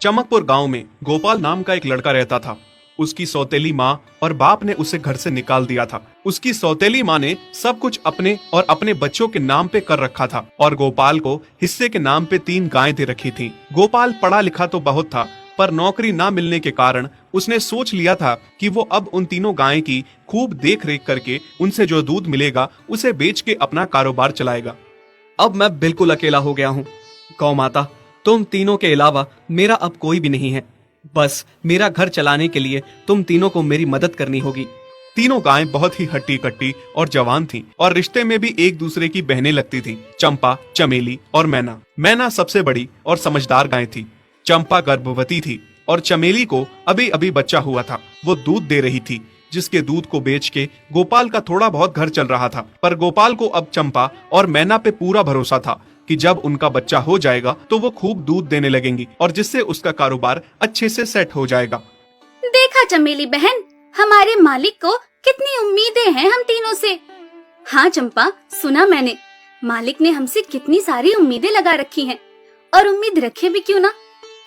चमकपुर गांव में गोपाल नाम का एक लड़का रहता था। उसकी सौतेली माँ और बाप ने उसे घर से निकाल दिया था। उसकी सौतेली माँ ने सब कुछ अपने और अपने बच्चों के नाम पे कर रखा था और गोपाल को हिस्से के नाम पे 3 गायें दे रखी थी। गोपाल पढ़ा लिखा तो बहुत था, पर नौकरी ना मिलने के कारण उसने सोच लिया था कि वो अब उन तीनों गायें की खूब देख रेख करके उनसे जो दूध मिलेगा उसे बेच के अपना कारोबार चलाएगा। अब मैं बिल्कुल अकेला हो गया हूँ। गौ माता, तुम तीनों के अलावा मेरा अब कोई भी नहीं है। बस मेरा घर चलाने के लिए तुम तीनों को मेरी मदद करनी होगी। तीनों गायें बहुत ही हट्टी कट्टी और जवान थीं और रिश्ते में भी एक दूसरे की बहनें लगती थीं। चंपा, चमेली और मैना। मैना सबसे बड़ी और समझदार गाय थी। चंपा गर्भवती थी और चमेली को अभी अभी बच्चा हुआ था। वो दूध दे रही थी, जिसके दूध को बेच के गोपाल का थोड़ा बहुत घर चल रहा था। पर गोपाल को अब चंपा और मैना पे पूरा भरोसा था कि जब उनका बच्चा हो जाएगा तो वो खूब दूध देने लगेंगी और जिससे उसका कारोबार अच्छे से सेट हो जाएगा। देखा चमेली बहन, हमारे मालिक को कितनी उम्मीदें हैं हम तीनों से। हाँ चंपा, सुना मैंने, मालिक ने हमसे कितनी सारी उम्मीदें लगा रखी हैं। और उम्मीद रखे भी क्यों ना,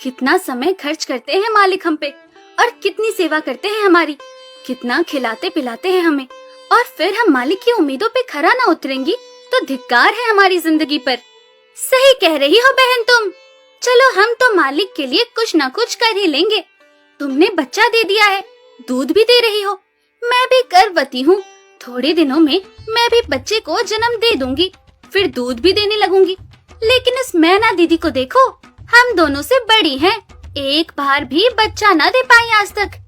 कितना समय खर्च करते हैं मालिक हम पे और कितनी सेवा करते हैं हमारी, कितना खिलाते पिलाते हैं हमें। और फिर हम मालिक की उम्मीदों पे खरा ना उतरेंगी तो धिक्कार है हमारी जिंदगी पर। सही कह रही हो बहन तुम। चलो हम तो मालिक के लिए कुछ ना कुछ कर ही लेंगे। तुमने बच्चा दे दिया है, दूध भी दे रही हो, मैं भी गर्भवती हूँ। थोड़े दिनों में मैं भी बच्चे को जन्म दे दूंगी, फिर दूध भी देने लगूंगी। लेकिन इस मैना दीदी को देखो, हम दोनों से बड़ी हैं, एक बार भी बच्चा ना दे पाई आज तक।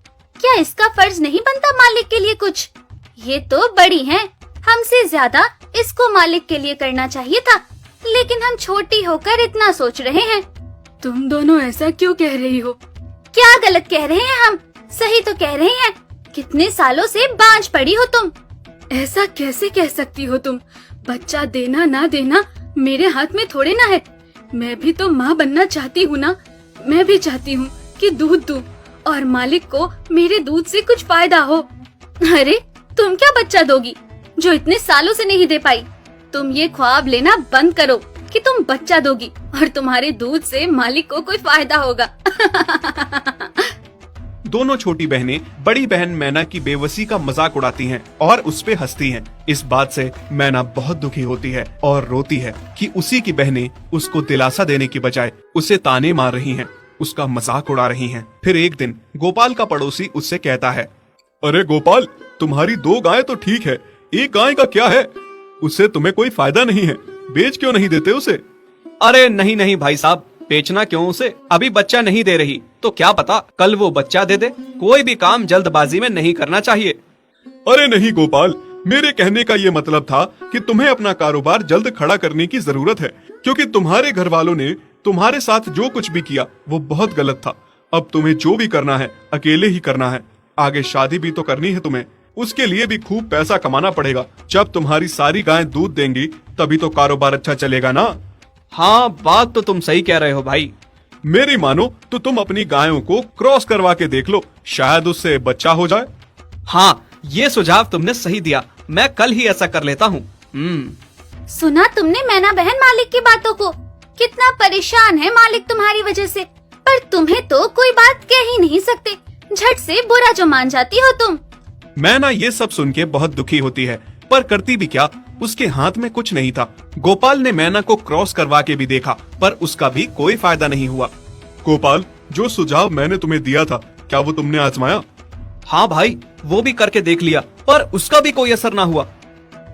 क्या इसका फर्ज नहीं बनता मालिक के लिए कुछ? ये तो बड़ी हैं, हमसे ज्यादा इसको मालिक के लिए करना चाहिए था, लेकिन हम छोटी होकर इतना सोच रहे हैं। तुम दोनों ऐसा क्यों कह रही हो? क्या गलत कह रहे हैं हम? सही तो कह रहे हैं। कितने सालों से बांझ पड़ी हो तुम। ऐसा कैसे कह सकती हो तुम? बच्चा देना ना देना मेरे हाथ में थोड़े ना है। मैं भी तो माँ बनना चाहती हूँ ना। मैं भी चाहती हूँ कि दूध दूँ और मालिक को मेरे दूध से कुछ फायदा हो। अरे तुम क्या बच्चा दोगी जो इतने सालों से नहीं दे पाई? तुम ये ख्वाब लेना बंद करो कि तुम बच्चा दोगी और तुम्हारे दूध से मालिक को कोई फायदा होगा। दोनों छोटी बहनें बड़ी बहन मैना की बेबसी का मजाक उड़ाती हैं और उस पे हंसती हैं। इस बात से मैना बहुत दुखी होती है और रोती है कि उसी की बहनें उसको दिलासा देने की बजाय उसे ताने मार रही हैं, उसका मजाक उड़ा रही हैं। फिर एक दिन गोपाल का पड़ोसी उससे कहता है, अरे गोपाल, तुम्हारी 2 गायें तो ठीक है, एक गाय का क्या है? उससे तुम्हें कोई फायदा नहीं है, बेच क्यों नहीं देते उसे? अरे नहीं नहीं भाई साहब, बेचना क्यों उसे? अभी बच्चा नहीं दे रही तो क्या पता कल वो बच्चा दे दे। कोई भी काम जल्दबाजी में नहीं करना चाहिए। अरे नहीं गोपाल, मेरे कहने का ये मतलब था कि तुम्हें अपना कारोबार जल्द खड़ा करने की जरूरत है, क्योंकि तुम्हारे घर वालों ने तुम्हारे साथ जो कुछ भी किया वो बहुत गलत था। अब तुम्हें जो भी करना है अकेले ही करना है। आगे शादी भी तो करनी है तुम्हें, उसके लिए भी खूब पैसा कमाना पड़ेगा। जब तुम्हारी सारी गायें दूध देंगी तभी तो कारोबार अच्छा चलेगा ना। हाँ, बात तो तुम सही कह रहे हो भाई। मेरी मानो तो तुम अपनी गायों को क्रॉस करवा के देख लो, शायद उससे बच्चा हो जाए। हाँ, ये सुझाव तुमने सही दिया, मैं कल ही ऐसा कर लेता हूँ। सुना तुमने मैना बहन मालिक की बातों को? कितना परेशान है मालिक तुम्हारी वजह से, पर तुम्हें तो कोई बात कह ही नहीं सकते। झट से बुरा जो मान जाती हो तुम। मैना ये सब सुन के बहुत दुखी होती है, पर करती भी क्या, उसके हाथ में कुछ नहीं था। गोपाल ने मैना को क्रॉस करवा के भी देखा, पर उसका भी कोई फायदा नहीं हुआ। गोपाल, जो सुझाव मैंने तुम्हें दिया था, क्या वो तुमने आजमाया? हाँ भाई, वो भी करके देख लिया, पर उसका भी कोई असर ना हुआ।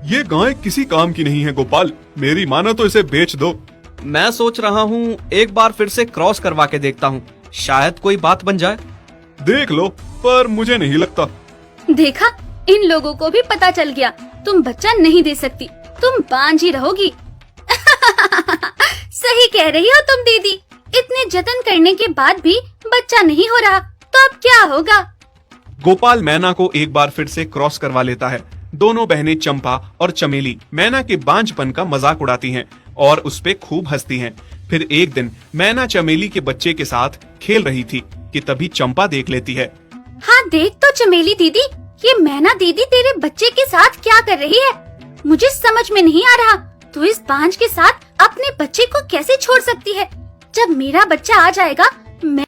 ये गाय किसी काम की नहीं है गोपाल, मेरी मानो तो इसे बेच दो। मैं सोच रहा हूँ एक बार फिर से क्रॉस करवा के देखता हूँ, शायद कोई बात बन जाए। देख लो, पर मुझे नहीं लगता। देखा, इन लोगों को भी पता चल गया, तुम बच्चा नहीं दे सकती, तुम बांझ ही रहोगी। सही कह रही हो तुम दीदी, इतने जतन करने के बाद भी बच्चा नहीं हो रहा तो अब क्या होगा? गोपाल मैना को एक बार फिर से क्रॉस करवा लेता है। दोनों बहनें चंपा और चमेली मैना के बांझपन का मजाक उड़ाती हैं और उस पे खूब हंसती हैं। फिर एक दिन मैना चमेली के बच्चे के साथ खेल रही थी कि तभी चंपा देख लेती है। हाँ देख तो चमेली दीदी, ये मैना दीदी तेरे बच्चे के साथ क्या कर रही है? मुझे समझ में नहीं आ रहा, तू इस बांझ के साथ अपने बच्चे को कैसे छोड़ सकती है? जब मेरा बच्चा आ जाएगा मैं